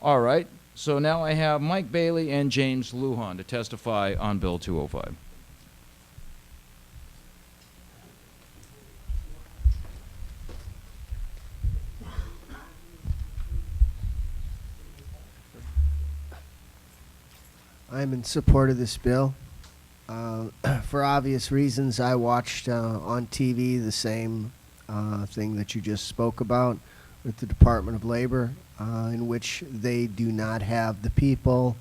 All right. So now I have Mike Bailey and James Lujan to testify on Bill 205. I'm in support of this bill. For obvious reasons, I watched on TV the same thing that you just spoke about with the Department of Labor, in which they do not have the people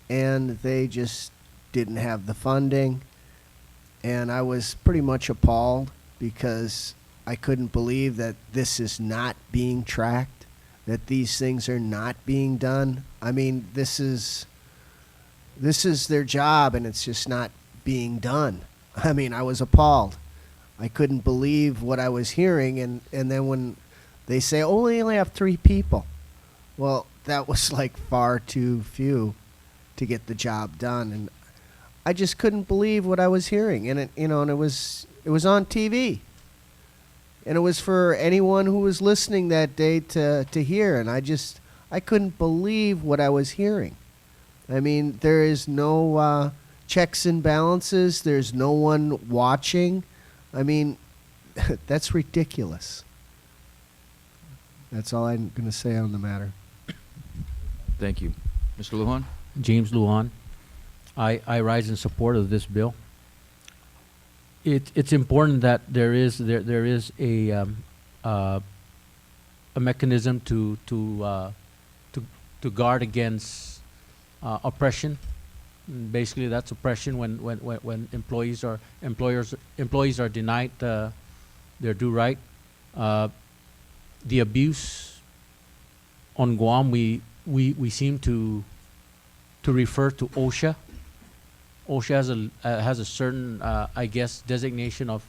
and they just didn't have the funding. And I was pretty much appalled because I couldn't believe that this is not being tracked, that these things are not being done. I mean, this is their job and it's just not being done. I mean, I was appalled. I couldn't believe what I was hearing, and then when they say, oh, we only have 3 people. Well, that was like far too few to get the job done, and I just couldn't believe what I was hearing. And and it was on TV. And it was for anyone who was listening that day to hear, and I couldn't believe what I was hearing. I mean, there is no checks and balances. There's no one watching. I mean, that's ridiculous. That's all I'm going to say on the matter. Thank you. Mr. Lujan? James Lujan. I rise in support of this bill. It's important that there is a mechanism to guard against oppression. Basically, that's oppression when employees are denied their due right. The abuse on Guam, we seem to refer to OSHA. OSHA has a certain, I guess, designation of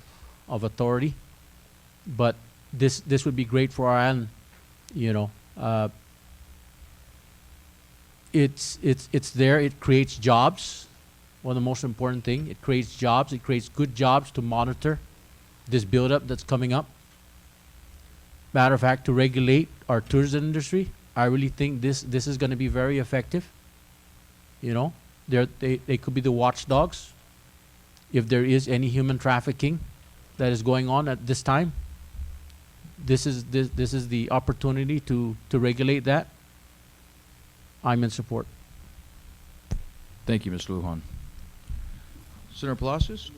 authority, but this would be great for our end, you know. It's there. It creates jobs. One of the most important thing. It creates jobs. It creates good jobs to monitor this buildup that's coming up. Matter of fact, to regulate our tourism industry, I really think this is going to be very effective. You know, they could be the watchdogs if there is any human trafficking that is going on at this time. This is the opportunity to regulate that. I'm in support. Thank you, Mr. Lujan. Senator Palacios?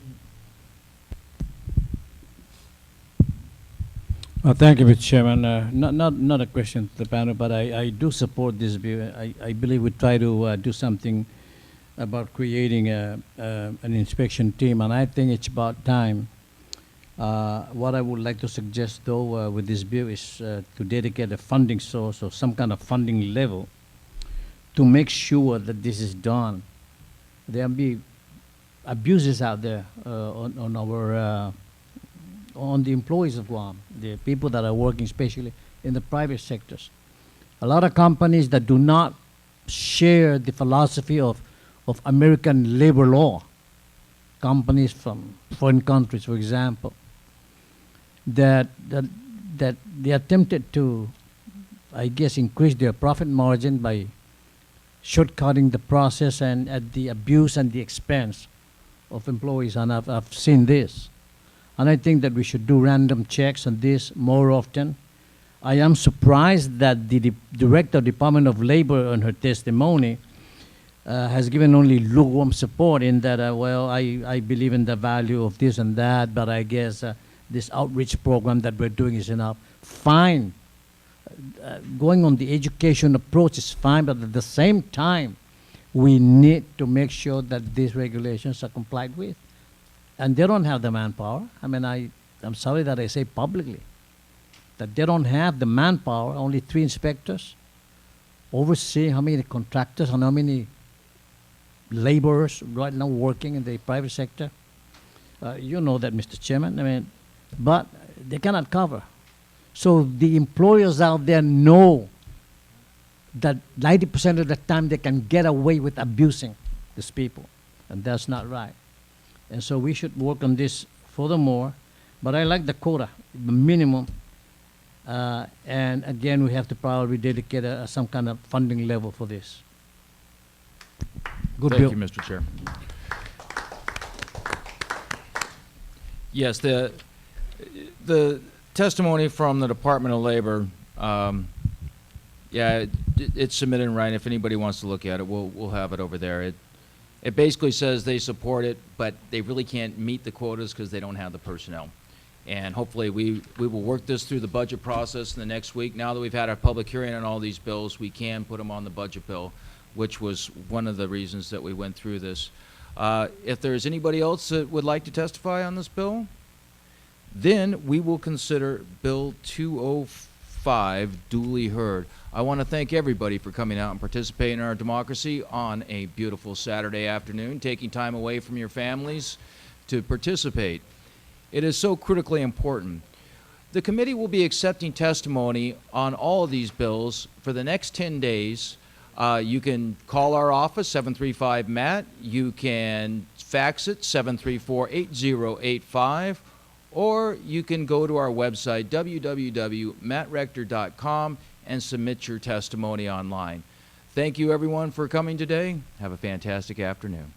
Thank you, Mr. Chairman. Not a question to the panel, but I do support this bill. I believe we try to do something about creating an inspection team, and I think it's about time. What I would like to suggest, though, with this bill is to dedicate a funding source or some kind of funding level to make sure that this is done. There will be abuses out there on the employees of Guam, the people that are working, especially in the private sectors. A lot of companies that do not share the philosophy of American labor law, companies from foreign countries, for example, that they attempted to, I guess, increase their profit margin by shortcutting the process and at the abuse and the expense of employees, and I've seen this. And I think that we should do random checks on this more often. I am surprised that the Director of Department of Labor on her testimony has given only lukewarm support in that, well, I believe in the value of this and that, but I guess this outreach program that we're doing is enough. Fine. Going on the education approach is fine, but at the same time, we need to make sure that these regulations are complied with. And they don't have the manpower. I mean, I'm sorry that I say publicly that they don't have the manpower, only 3 inspectors, oversee how many contractors and how many laborers right now working in the private sector. You know that, Mr. Chairman. I mean, but they cannot cover. So the employers out there know that 90% of the time they can get away with abusing these people, and that's not right. And so we should work on this furthermore. But I like the quota, the minimum And again, we have to probably dedicate some kind of funding level for this. Good Thank bill. you, Mr. Chair. Yes, the testimony from the Department of Labor, yeah, it's submitted in writing. If anybody wants to look at it, we'll have it over there. It basically says they support it, but they really can't meet the quotas because they don't have the personnel. And hopefully we will work this through the budget process in the next week. Now that we've had our public hearing on all these bills, we can put them on the budget bill, which was one of the reasons that we went through this. If there's anybody else that would like to testify on this bill, then we will consider Bill 205 duly heard. I want to thank everybody for coming out and participating in our democracy on a beautiful Saturday afternoon, taking time away from your families to participate. It is so critically important. The committee will be accepting testimony on all of these bills for the next 10 days. You can call our office, 735-MATT. You can fax it, 734-8085. Or you can go to our website, www.mattrector.com, and submit your testimony online. Thank you, everyone, for coming today. Have a fantastic afternoon.